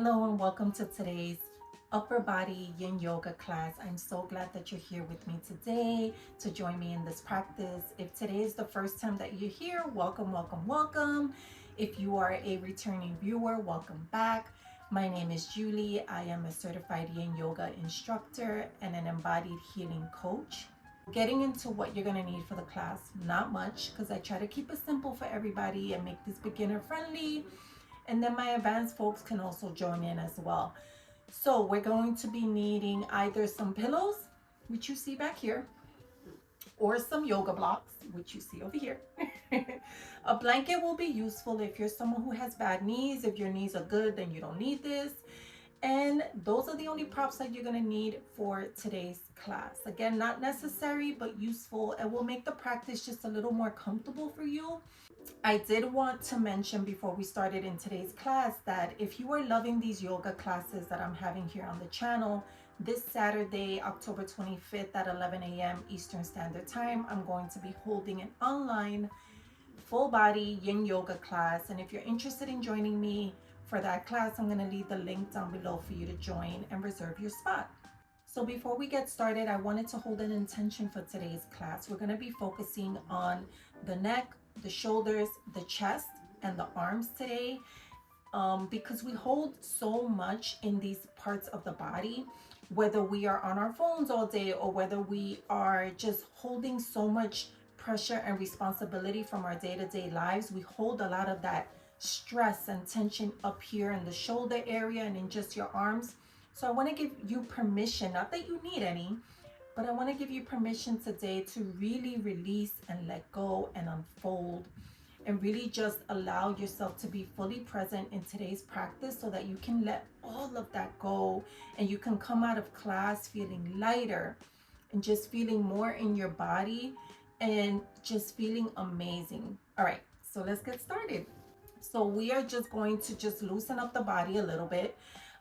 Hello and welcome to today's upper body yin yoga class. I'm so glad that you're here with me today to join me in this practice. If today is the first time that you're here, welcome, welcome, welcome. If you are a returning viewer, welcome back. My name is Julie. I am a certified yin yoga instructor and an embodied healing coach. Getting into what you're going to need for the class, not much, because I try to keep it simple for everybody and make this beginner friendly. And then my advanced folks can also join in as well. So we're going to be needing either some pillows, which you see back here, or some yoga blocks, which you see over here. A blanket will be useful if you're someone who has bad knees. If your knees are good, then you don't need this. And those are the only props that you're going to need for today's class. Again, not necessary, but useful, and will make the practice just a little more comfortable for you. I did want to mention before we started in today's class that if you are loving these yoga classes that I'm having here on the channel, this Saturday, October 25th at 11 a.m. Eastern Standard Time, I'm going to be holding an online full body yin yoga class. And if you're interested in joining me for that class, I'm going to leave the link down below for you to join and reserve your spot. So before we get started, I wanted to hold an intention for today's class. We're going to be focusing on the neck, the shoulders, the chest, and the arms today, because we hold so much in these parts of the body, whether we are on our phones all day or whether we are just holding so much pressure and responsibility from our day-to-day lives. We hold a lot of that stress and tension up here in the shoulder area and in just your arms. So I want to give you permission, not that you need any, but I want to give you permission today to really release and let go and unfold and really just allow yourself to be fully present in today's practice so that you can let all of that go and you can come out of class feeling lighter and just feeling more in your body and just feeling amazing. All right, so let's get started. So we are just going to just loosen up the body a little bit.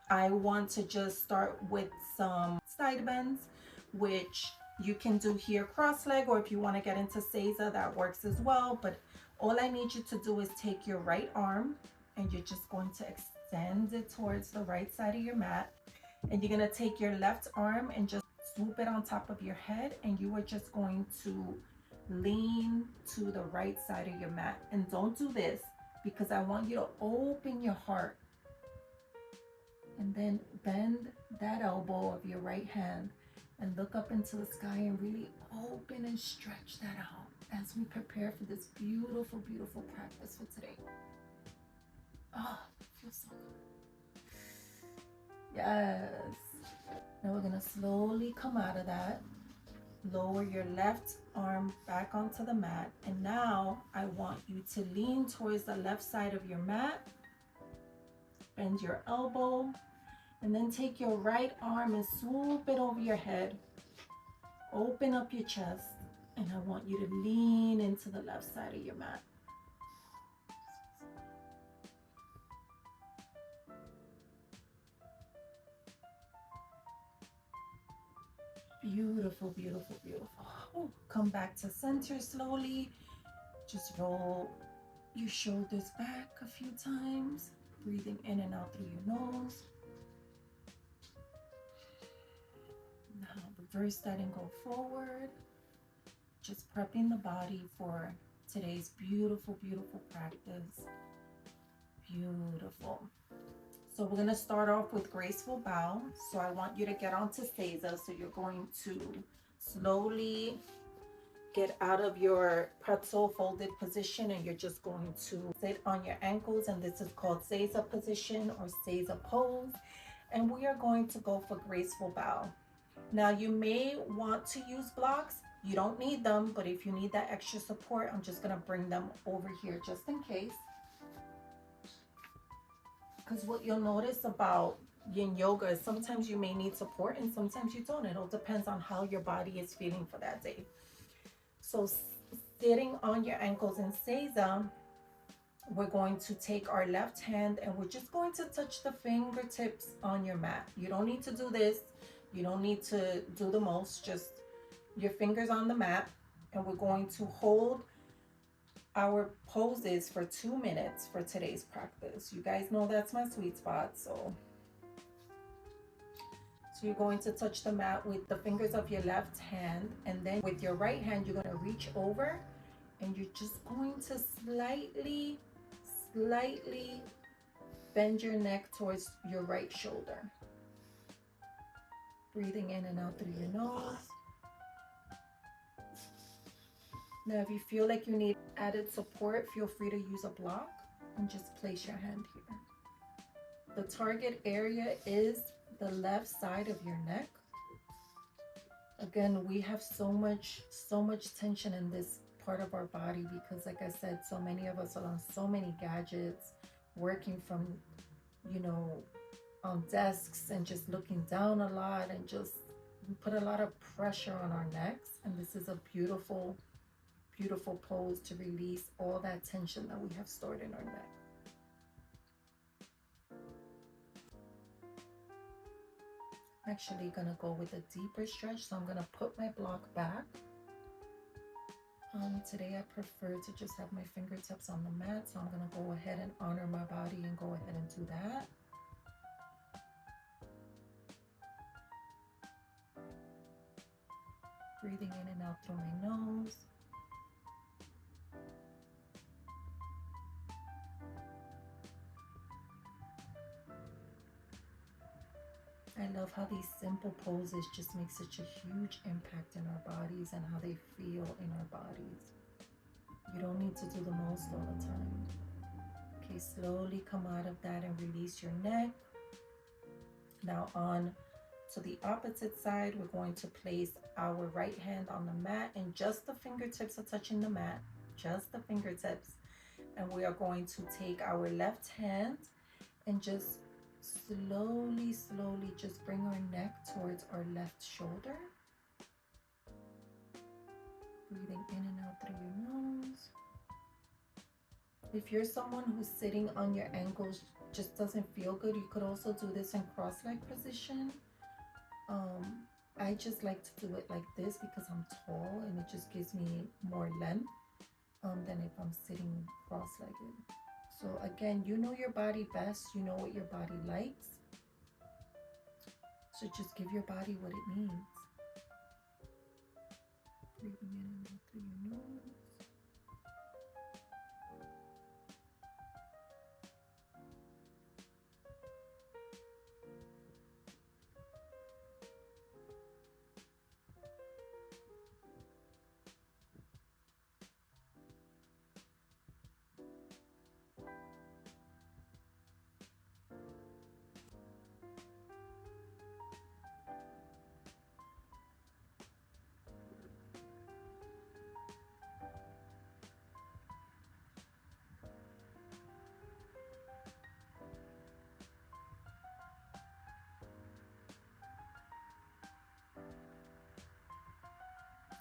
I want to just start with some side bends, which you can do here cross leg, or if you want to get into Seiza, that works as well. But all I need you to do is take your right arm and you're just going to extend it towards the right side of your mat. And you're going to take your left arm and just swoop it on top of your head, and you are just going to lean to the right side of your mat. And don't do this because I want you to open your heart. And then bend that elbow of your right hand and look up into the sky and really open and stretch that out as we prepare for this beautiful, beautiful practice for today. Oh, it feels so good. Yes. Now we're going to slowly come out of that. Lower your left arm back onto the mat. And now I want you to lean towards the left side of your mat. Bend your elbow. And then take your right arm and swoop it over your head. Open up your chest. And I want you to lean into the left side of your mat. Beautiful, beautiful, beautiful. Ooh, come back to center slowly. Just roll your shoulders back a few times. Breathing in and out through your nose. Now reverse that and go forward. Just prepping the body for today's beautiful, beautiful practice. Beautiful. So we're going to start off with graceful bow. So I want you to get onto Seiza. So you're going to slowly get out of your pretzel folded position and you're just going to sit on your ankles, and this is called Seiza position or Seiza pose. And we are going to go for graceful bow. Now you may want to use blocks. You don't need them, but if you need that extra support, I'm just going to bring them over here just in case. Because what you'll notice about yin yoga is sometimes you may need support and sometimes you don't. It all depends on how your body is feeling for that day. So sitting on your ankles in Seiza, we're going to take our left hand and we're just going to touch the fingertips on your mat. You don't need to do this. You don't need to do the most, just your fingers on the mat. And we're going to hold our poses for 2 minutes for today's practice. You guys know that's my sweet spot. So you're going to touch the mat with the fingers of your left hand, and then with your right hand, you're going to reach over and you're just going to slightly bend your neck towards your right shoulder. Breathing in and out through your nose. Now, if you feel like you need added support, feel free to use a block and just place your hand here. The target area is the left side of your neck. Again, we have so much tension in this part of our body because, like I said, so many of us are on so many gadgets, working from, on desks and just looking down a lot, and just we put a lot of pressure on our necks. And this is a beautiful pose to release all that tension that we have stored in our neck. I'm actually gonna go with a deeper stretch, so I'm gonna put my block back. Today I prefer to just have my fingertips on the mat, so I'm gonna go ahead and honor my body and go ahead and do that. Breathing in and out through my nose. I love how these simple poses just make such a huge impact in our bodies and how they feel in our bodies. You don't need to do the most all the time. Okay, slowly come out of that and release your neck. Now on to the opposite side, we're going to place our right hand on the mat, and just the fingertips are touching the mat, just the fingertips. And we are going to take our left hand and just slowly just bring our neck towards our left shoulder. Breathing in and out through your nose. If you're someone who's sitting on your ankles just doesn't feel good, you could also do this in cross-leg position. I just like to do it like this because I'm tall and it just gives me more length than if I'm sitting cross-legged. So again, you know your body best, you know what your body likes. So just give your body what it needs. Breathing in and out through your nose.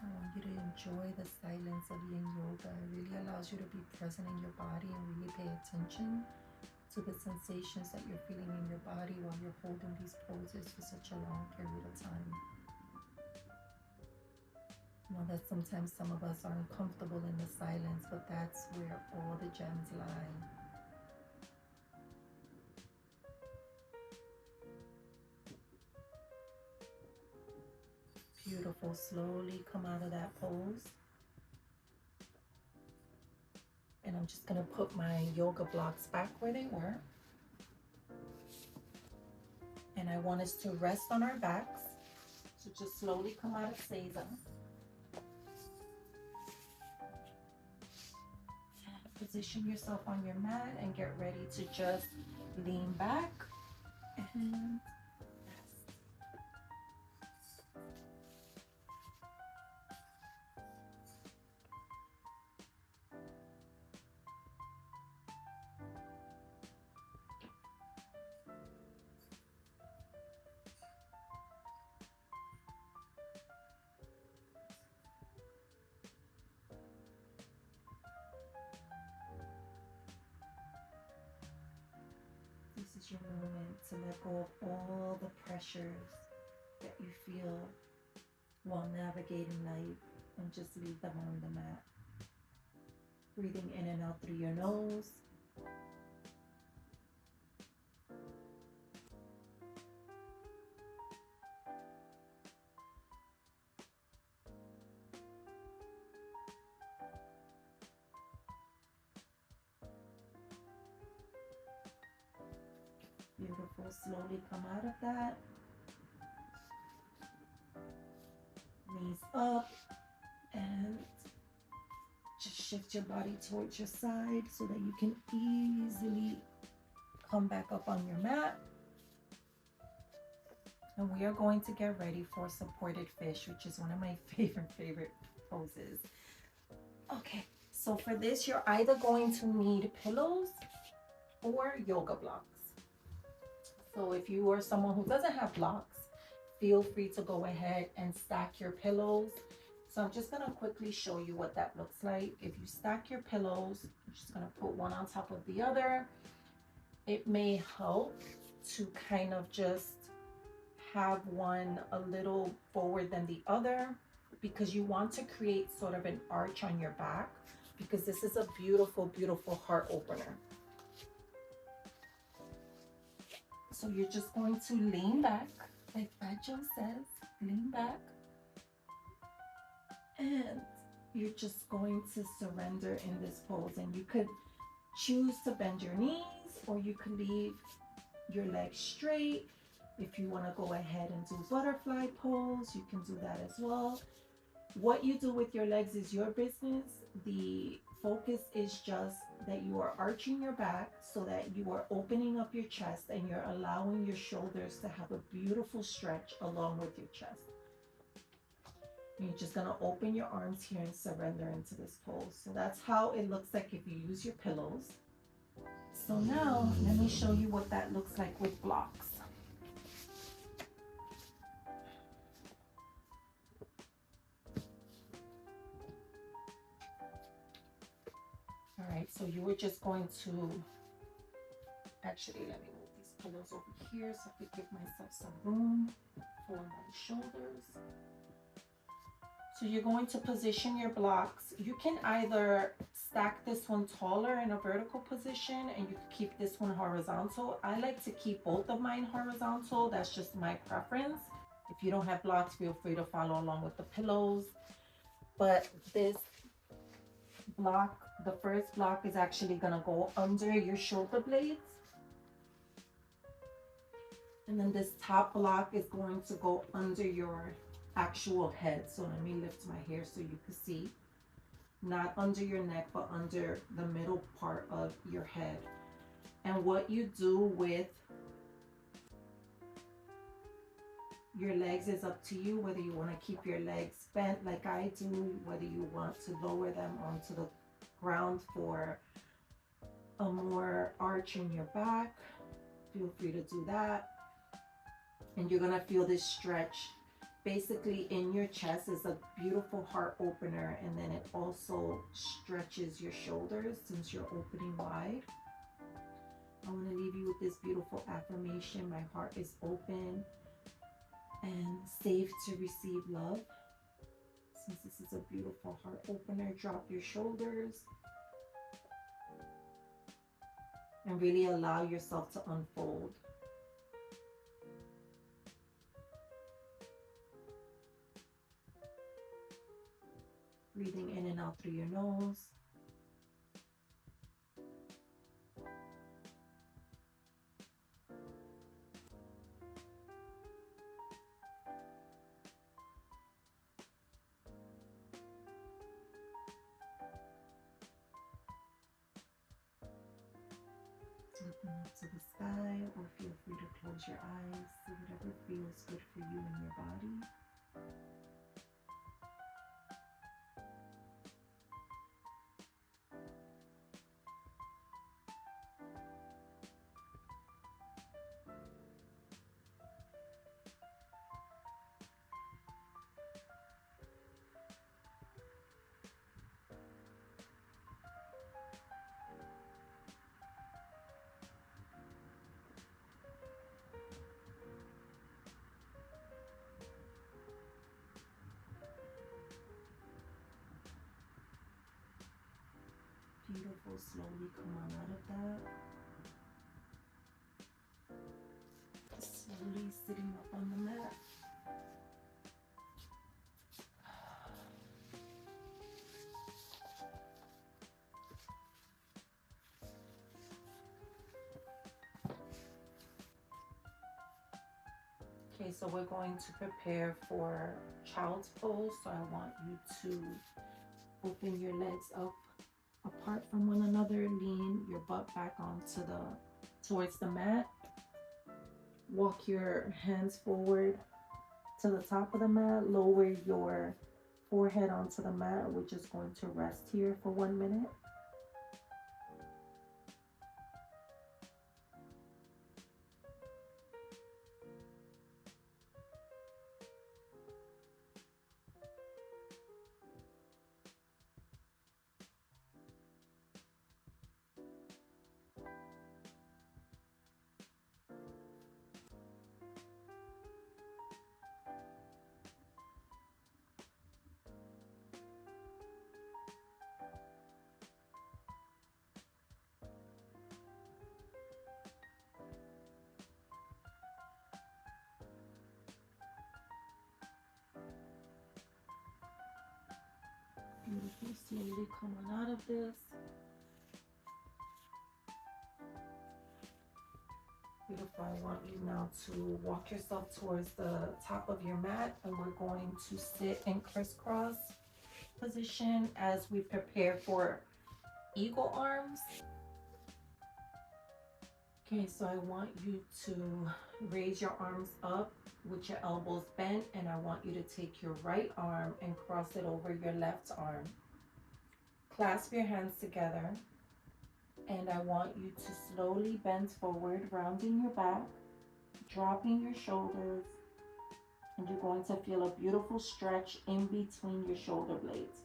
I want you to enjoy the silence of Yin Yoga. It really allows you to be present in your body and really pay attention to the sensations that you're feeling in your body while you're holding these poses for such a long period of time. I know that sometimes some of us are uncomfortable in the silence, but that's where all the gems lie. Beautiful. Slowly come out of that pose. And I'm just going to put my yoga blocks back where they were. And I want us to rest on our backs. So just slowly come out of savasana. Position yourself on your mat and get ready to just lean back and this is your moment to let go of all the pressures that you feel while navigating life, and just leave them on the mat. Breathing in and out through your nose. Beautiful. Slowly come out of that. Knees up, and just shift your body towards your side so that you can easily come back up on your mat. And we are going to get ready for supported fish, which is one of my favorite poses. Okay, so for this, you're either going to need pillows or yoga blocks. So if you are someone who doesn't have blocks, feel free to go ahead and stack your pillows. So I'm just gonna quickly show you what that looks like. If you stack your pillows, I'm just gonna put one on top of the other. It may help to kind of just have one a little forward than the other, because you want to create sort of an arch on your back, because this is a beautiful heart opener. So you're just going to lean back, like Fat Joe says, lean back. And you're just going to surrender in this pose. And you could choose to bend your knees, or you could leave your legs straight. If you want to go ahead and do butterfly pose, you can do that as well. What you do with your legs is your business. The focus is just that you are arching your back so that you are opening up your chest, and you're allowing your shoulders to have a beautiful stretch along with your chest. You're just gonna open your arms here and surrender into this pose. So that's how it looks like if you use your pillows. So now let me show you what that looks like with blocks. All right, so you were just going to, actually, let me move these pillows over here so I could give myself some room for my shoulders. So you're going to position your blocks. You can either stack this one taller in a vertical position, and you can keep this one horizontal. I like to keep both of mine horizontal. That's just my preference. If you don't have blocks, feel free to follow along with the pillows. But this block, the first block, is actually gonna go under your shoulder blades. And then this top block is going to go under your actual head. So let me lift my hair so you can see. Not under your neck, but under the middle part of your head. And what you do with your legs is up to you, whether you want to keep your legs bent like I do, whether you want to lower them onto the ground for a more arch in your back. Feel free to do that. And you're gonna feel this stretch basically in your chest. Is a beautiful heart opener, and then it also stretches your shoulders since you're opening wide. I want to leave you with this beautiful affirmation. My heart is open and safe to receive love. Since this is a beautiful heart opener, drop your shoulders and really allow yourself to unfold. Breathing in and out through your nose. Looking up to the sky, or feel free to close your eyes. See whatever feels good for you in your body. Beautiful. Slowly come on out of that. Slowly sitting up on the mat. Okay, so we're going to prepare for child's pose. So I want you to open your legs up apart from one another. Lean your butt back onto towards the mat. Walk your hands forward to the top of the mat. Lower your forehead onto the mat. We're just going to rest here for 1 minute. Beautiful. Slowly come on out of this. Beautiful. I want you now to walk yourself towards the top of your mat, and we're going to sit in crisscross position as we prepare for eagle arms. Okay, so I want you to raise your arms up with your elbows bent, and I want you to take your right arm and cross it over your left arm. Clasp your hands together, and I want you to slowly bend forward, rounding your back, dropping your shoulders, and you're going to feel a beautiful stretch in between your shoulder blades.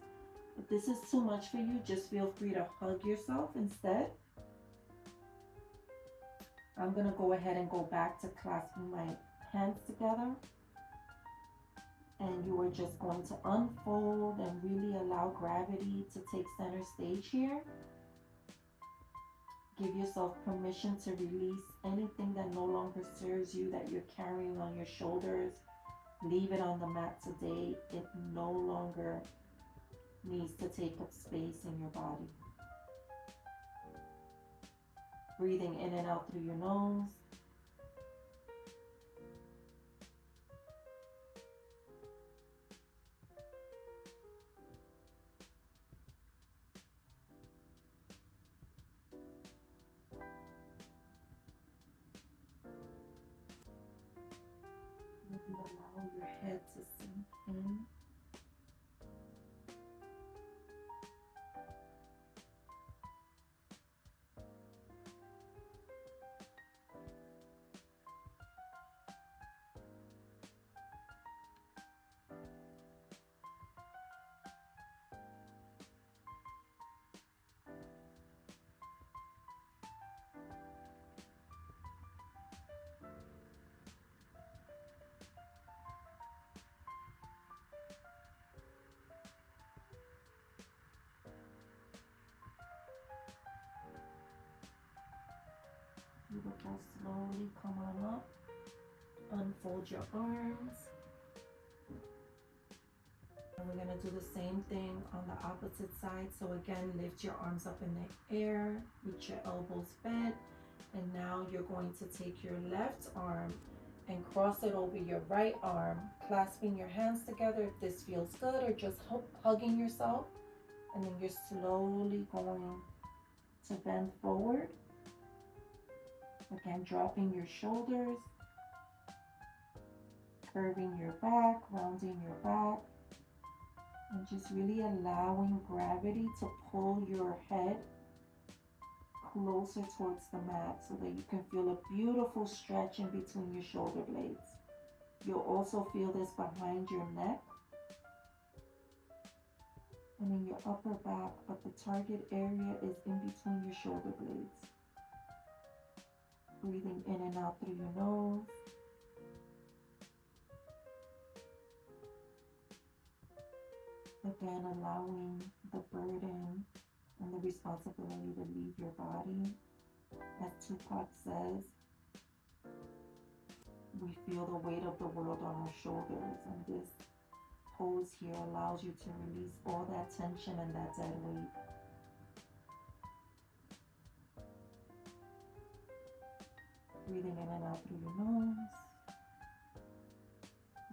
If this is too much for you, just feel free to hug yourself instead. I'm going to go ahead and go back to clasping my hands together. And you are just going to unfold and really allow gravity to take center stage here. Give yourself permission to release anything that no longer serves you, that you're carrying on your shoulders. Leave it on the mat today. It no longer needs to take up space in your body. Breathing in and out through your nose. Really allow your head to sink in. Beautiful. Slowly come on up. Unfold your arms. And we're going to do the same thing on the opposite side. So again, lift your arms up in the air with your elbows bent. And now you're going to take your left arm and cross it over your right arm, clasping your hands together if this feels good, or just hugging yourself. And then you're slowly going to bend forward. Again, dropping your shoulders, curving your back, rounding your back, and just really allowing gravity to pull your head closer towards the mat so that you can feel a beautiful stretch in between your shoulder blades. You'll also feel this behind your neck and in your upper back, but the target area is in between your shoulder blades. Breathing in and out through your nose. Again, allowing the burden and the responsibility to leave your body. As Tupac says, we feel the weight of the world on our shoulders, and this pose here allows you to release all that tension and that dead weight. Breathing in and out through your nose.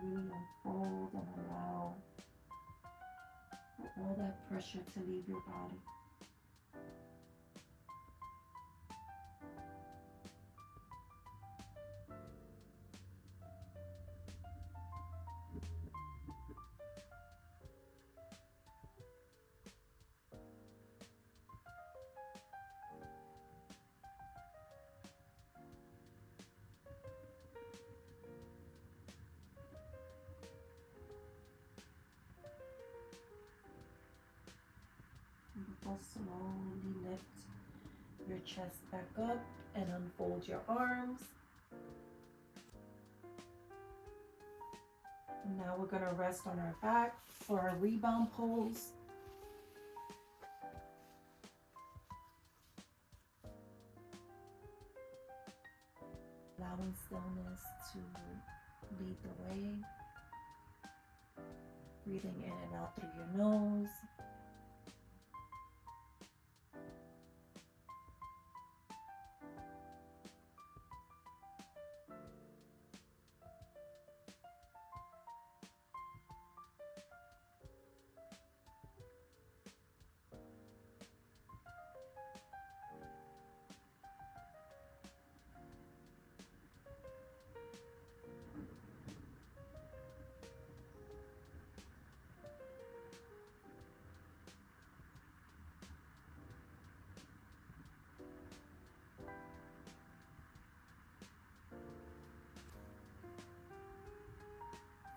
Really unfold and allow for all that pressure to leave your body. Beautiful. Slowly lift your chest back up and unfold your arms. Now we're going to rest on our back for our rebound pose. Allowing stillness to lead the way. Breathing in and out through your nose.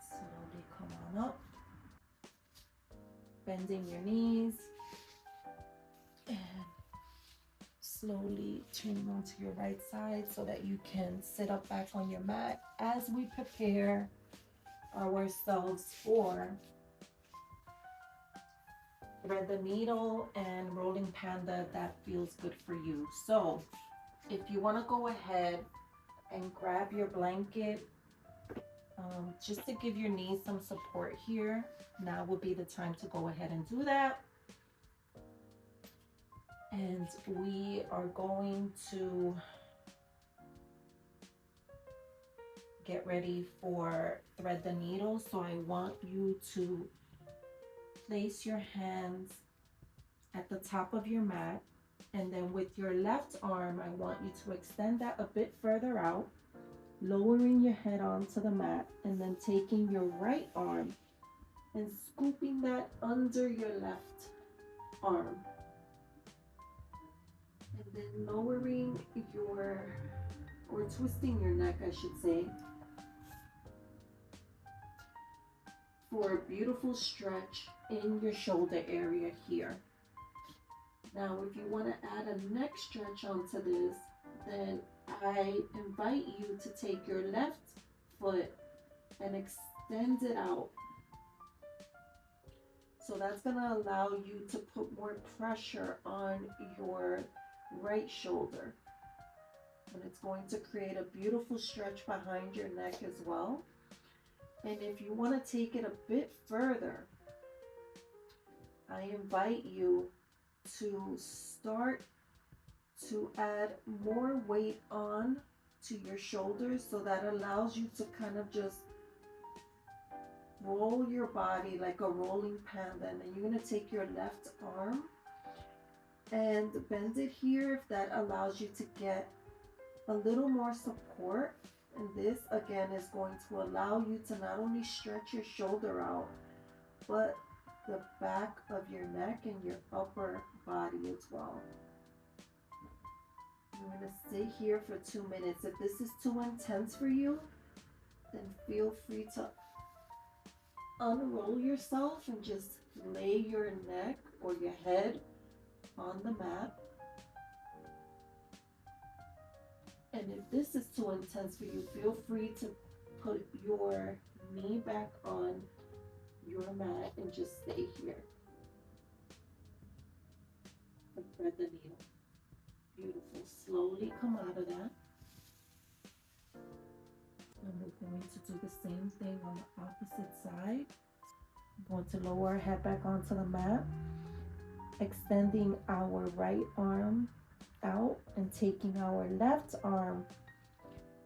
Slowly come on up, bending your knees, and slowly turning onto your right side so that you can sit up back on your mat as we prepare ourselves for thread the needle and rolling panda that feels good for you. So if you want to go ahead and grab your blanket, just to give your knees some support here, now would be the time to go ahead and do that. And we are going to get ready for thread the needle. So I want you to place your hands at the top of your mat, and then with your left arm, I want you to extend that a bit further out, lowering your head onto the mat, and then taking your right arm and scooping that under your left arm. And then lowering or twisting your neck, I should say, for a beautiful stretch in your shoulder area here. Now, if you want to add a neck stretch onto this, then I invite you to take your left foot and extend it out. So that's going to allow you to put more pressure on your right shoulder. And it's going to create a beautiful stretch behind your neck as well. And if you want to take it a bit further, I invite you to start to add more weight on to your shoulders, so that allows you to kind of just roll your body like a rolling panda. And then you're going to take your left arm and bend it here, if that allows you to get a little more support. And this again is going to allow you to not only stretch your shoulder out, but the back of your neck and your upper body as well. I'm going to stay here for 2 minutes. If this is too intense for you, then feel free to unroll yourself and just lay your neck or your head on the mat. And if this is too intense for you, feel free to put your knee back on your mat and just stay here. and thread the needle. Beautiful. Slowly come out of that. And we're going to do the same thing on the opposite side. I'm going to lower our head back onto the mat, extending our right arm out and taking our left arm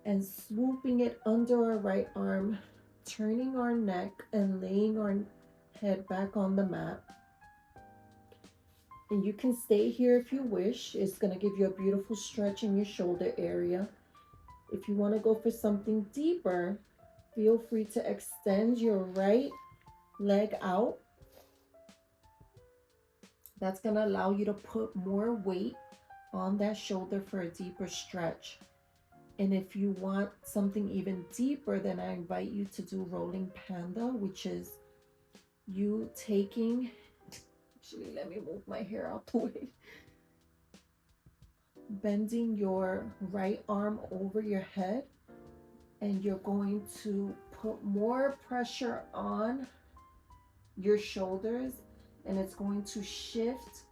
and swooping it under our right arm, turning our neck and laying our head back on the mat. And you can stay here if you wish. It's going to give you a beautiful stretch in your shoulder area. If you want to go for something deeper, feel free to extend your right leg out. That's going to allow you to put more weight on that shoulder for a deeper stretch. And if you want something even deeper, then I invite you to do rolling panda, which is you taking, actually let me move my hair out the way, bending your right arm over your head, and you're going to put more pressure on your shoulders, and it's going to shift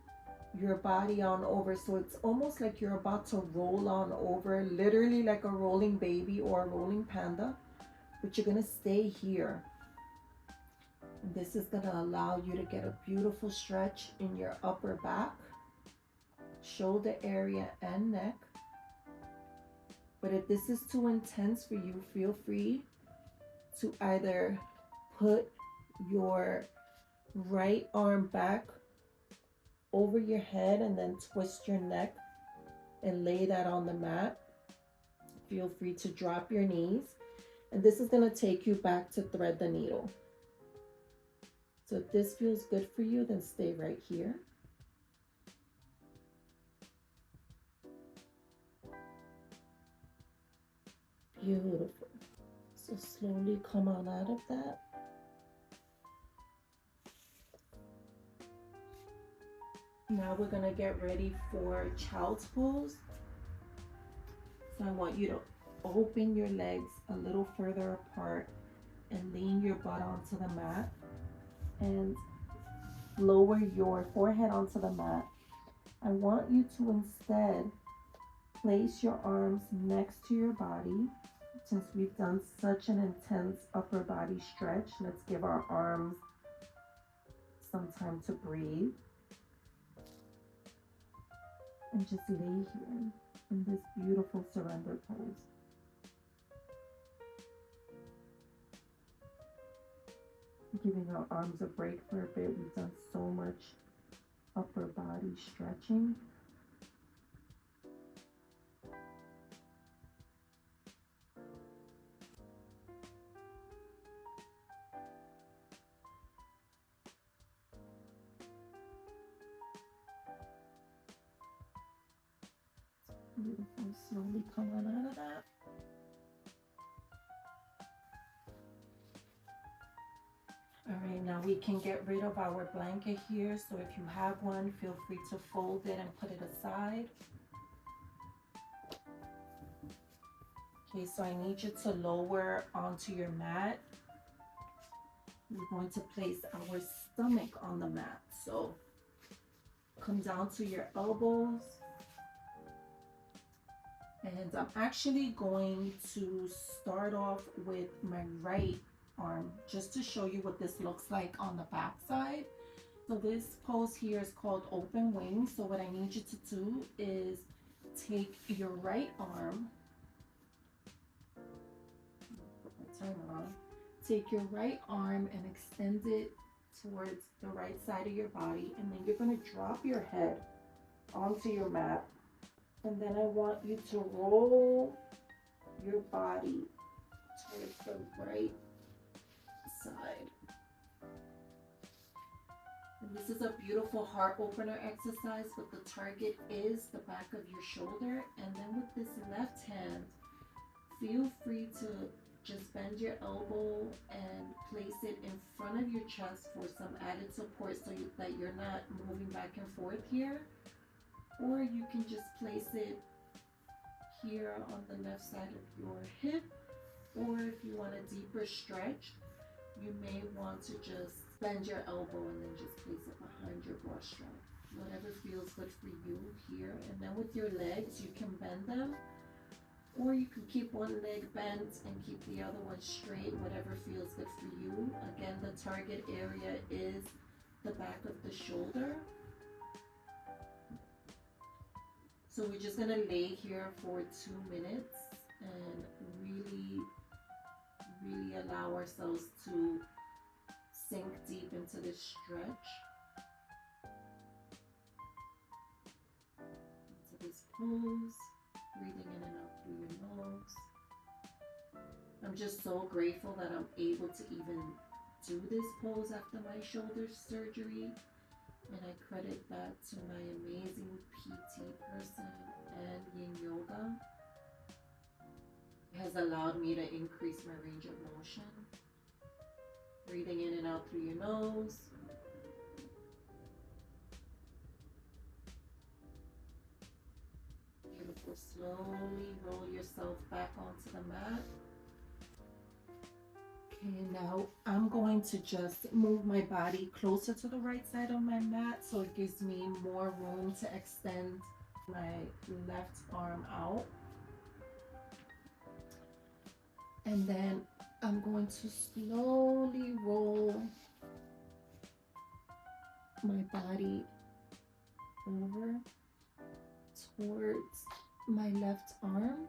your body on over. So it's almost like you're about to roll on over, literally like a rolling baby or a rolling panda, but you're going to stay here. And this is going to allow you to get a beautiful stretch in your upper back, shoulder area, and neck. But if this is too intense for you, feel free to either put your right arm back over your head and then twist your neck and lay that on the mat. Feel free to drop your knees. And this is going to take you back to thread the needle. So if this feels good for you, then stay right here. Beautiful. So slowly come on out of that. Now we're going to get ready for child's pose. So I want you to open your legs a little further apart and lean your butt onto the mat and lower your forehead onto the mat. I want you to instead place your arms next to your body. Since we've done such an intense upper body stretch, let's give our arms some time to breathe. And just lay here in this beautiful surrender pose. Giving our arms a break for a bit. We've done so much upper body stretching. Beautiful. Slowly come on out of that. All right, now we can get rid of our blanket here. So if you have one, feel free to fold it and put it aside. Okay, so I need you to lower onto your mat. We're going to place our stomach on the mat. So come down to your elbows. And I'm actually going to start off with my right arm just to show you what this looks like on the back side. So this pose here is called open wing. So what I need you to do is take your right arm, put my timer on, take your right arm and extend it towards the right side of your body, and then you're going to drop your head onto your mat. And then I want you to roll your body towards the right side. And this is a beautiful heart opener exercise, but the target is the back of your shoulder. And then with this left hand, feel free to just bend your elbow and place it in front of your chest for some added support so that you're not moving back and forth here. Or you can just place it here on the left side of your hip. Or if you want a deeper stretch, you may want to just bend your elbow and then just place it behind your broad strap. whatever feels good for you here. And then with your legs, you can bend them, or you can keep one leg bent and keep the other one straight, whatever feels good for you. Again, the target area is the back of the shoulder. So we're just gonna lay here for 2 minutes and really, really allow ourselves to sink deep into this stretch, into this pose, breathing in and out through your nose. I'm just so grateful that I'm able to even do this pose after my shoulder surgery, and I credit that to my amazing PT person and Yin Yoga. It has allowed me to increase my range of motion. Breathing in and out through your nose. Beautiful. Slowly roll yourself back onto the mat. Okay, now I'm going to just move my body closer to the right side of my mat so it gives me more room to extend my left arm out. And then I'm going to slowly roll my body over towards my left arm.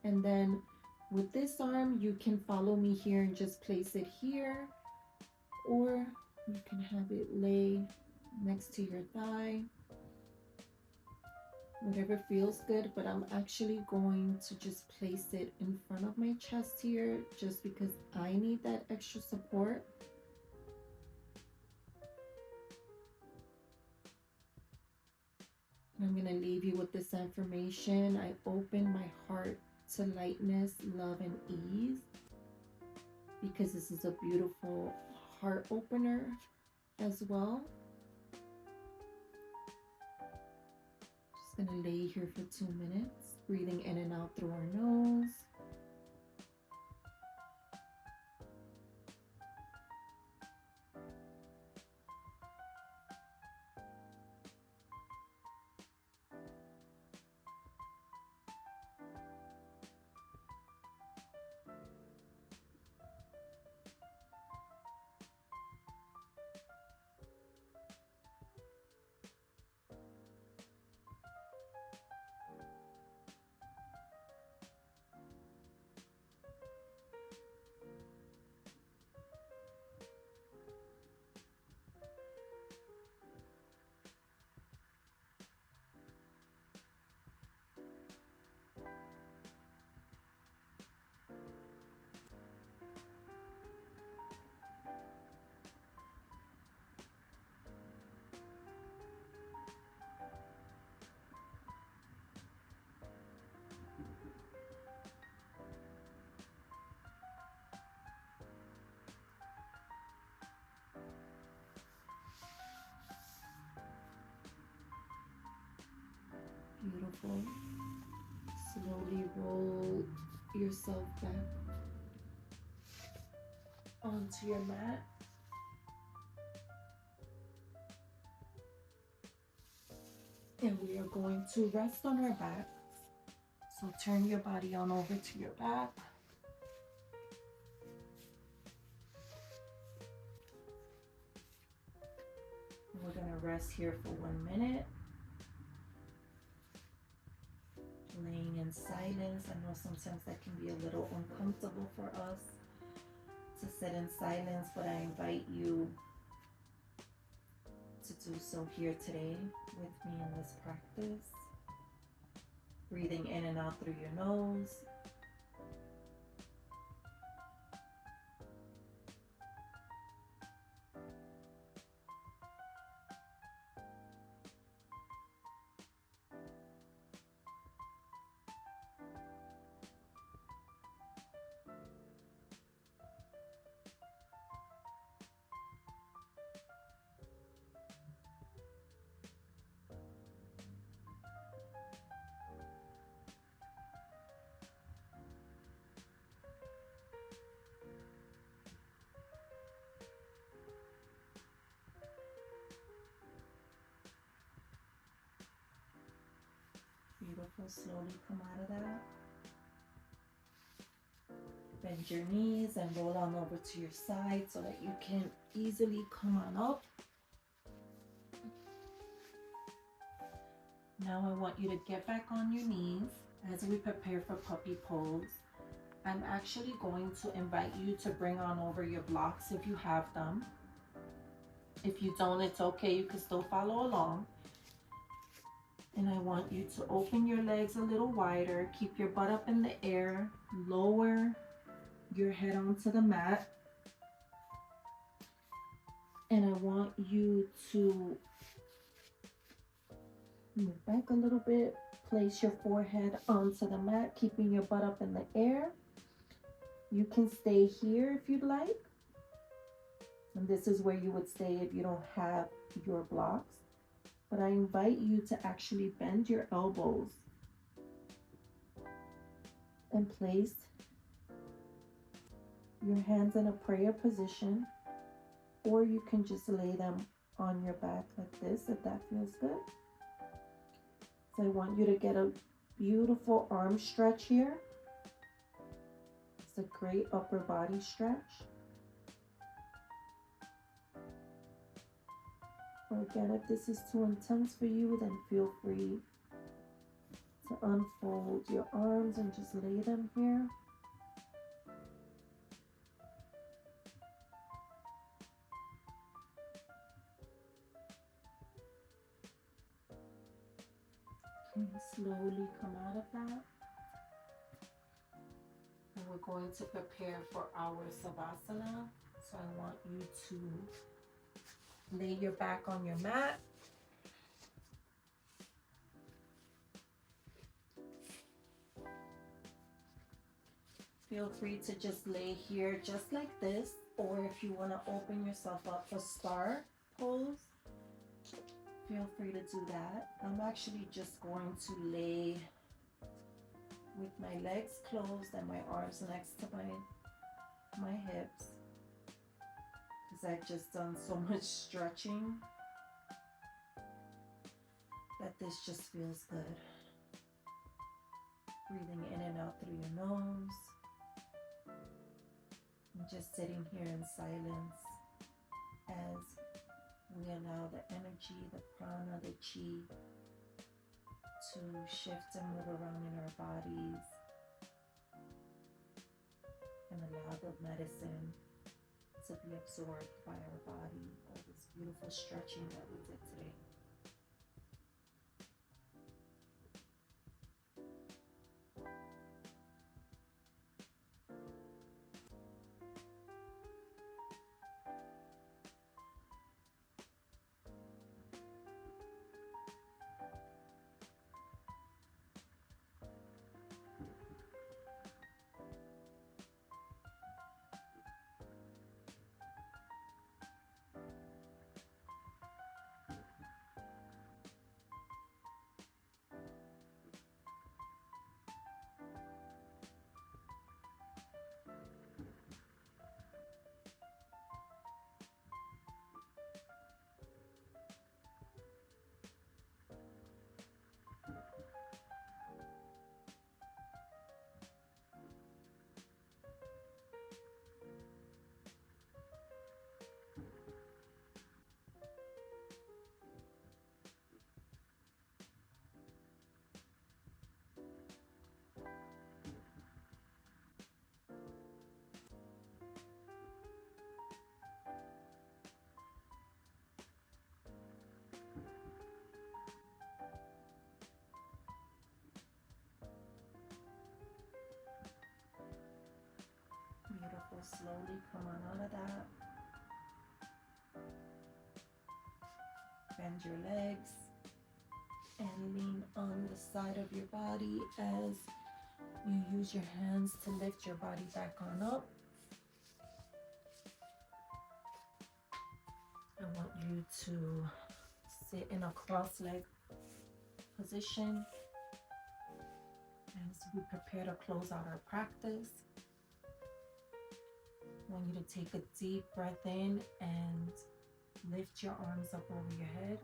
And then with this arm, you can follow me here and just place it here, or you can have it lay next to your thigh, whatever feels good. But I'm actually going to just place it in front of my chest here, just because I need that extra support. And I'm going to leave you with this affirmation. I open my heart to lightness, love, and ease, because this is a beautiful heart opener as well. Just gonna lay here for 2 minutes, breathing in and out through our nose. Beautiful. Slowly roll yourself back onto your mat. And we are going to rest on our back. So turn your body on over to your back. We're going to rest here for 1 minute. Laying in silence. I know sometimes that can be a little uncomfortable for us to sit in silence, but I invite you to do so here today with me in this practice. Breathing in and out through your nose. slowly come out of that. Bend your knees and roll on over to your side so that you can easily come on up. Now I want you to get back on your knees as we prepare for puppy pose. I'm actually going to invite you to bring on over your blocks if you have them. If you don't, it's okay. You can still follow along. And I want you to open your legs a little wider. Keep your butt up in the air. Lower your head onto the mat. And I want you to move back a little bit. Place your forehead onto the mat, keeping your butt up in the air. You can stay here if you'd like. And this is where you would stay if you don't have your blocks. But I invite you to actually bend your elbows and place your hands in a prayer position, or you can just lay them on your back like this if that feels good. So I want you to get a beautiful arm stretch here. It's a great upper body stretch. Or again, if this is too intense for you, then feel free to unfold your arms and just lay them here. Can you slowly come out of that? And we're going to prepare for our savasana. So I want you to lay your back on your mat. Feel free to just lay here just like this, or if you want to open yourself up for star pose, feel free to do that. I'm actually just going to lay with my legs closed and my arms next to my hips, because I've just done so much stretching that this just feels good. Breathing in and out through your nose. And just sitting here in silence as we allow the energy, the prana, the chi to shift and move around in our bodies, and allow the medicine to be absorbed by our body, all this beautiful stretching that we did today. Beautiful. Slowly come on out of that. Bend your legs and lean on the side of your body as you use your hands to lift your body back on up. I want you to sit in a cross-leg position as we prepare to close out our practice. I want you to take a deep breath in and lift your arms up over your head.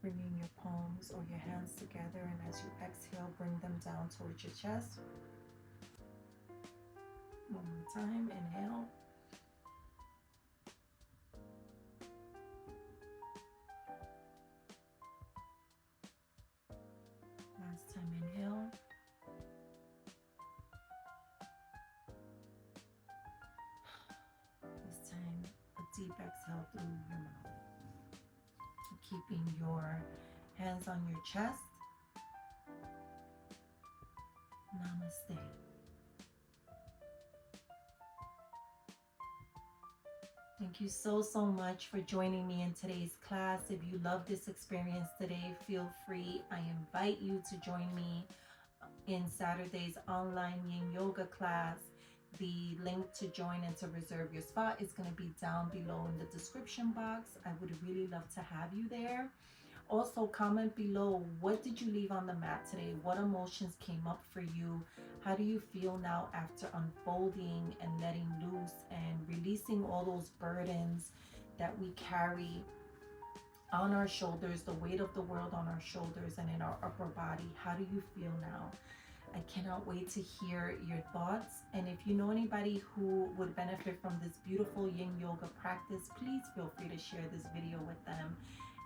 bringing your palms or your hands together, and as you exhale, bring them down towards your chest. One more time, inhale. Last time, inhale. This time, a deep exhale through your mouth. Keeping your hands on your chest. Namaste. Thank you so much for joining me in today's class. If you love this experience today, feel free. I invite you to join me in Saturday's online Yin Yoga class. The link to join and to reserve your spot is going to be down below in the description box. I would really love to have you there. Also, comment below, what did you leave on the mat today? What emotions came up for you? How do you feel now after unfolding and letting loose and releasing all those burdens that we carry on our shoulders, the weight of the world on our shoulders and in our upper body? How do you feel now? I cannot wait to hear your thoughts. And if you know anybody who would benefit from this beautiful Yin Yoga practice, please feel free to share this video with them.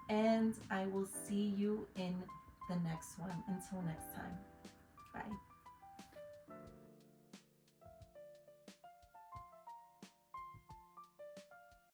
And I will see you in the next one. Until next time, bye.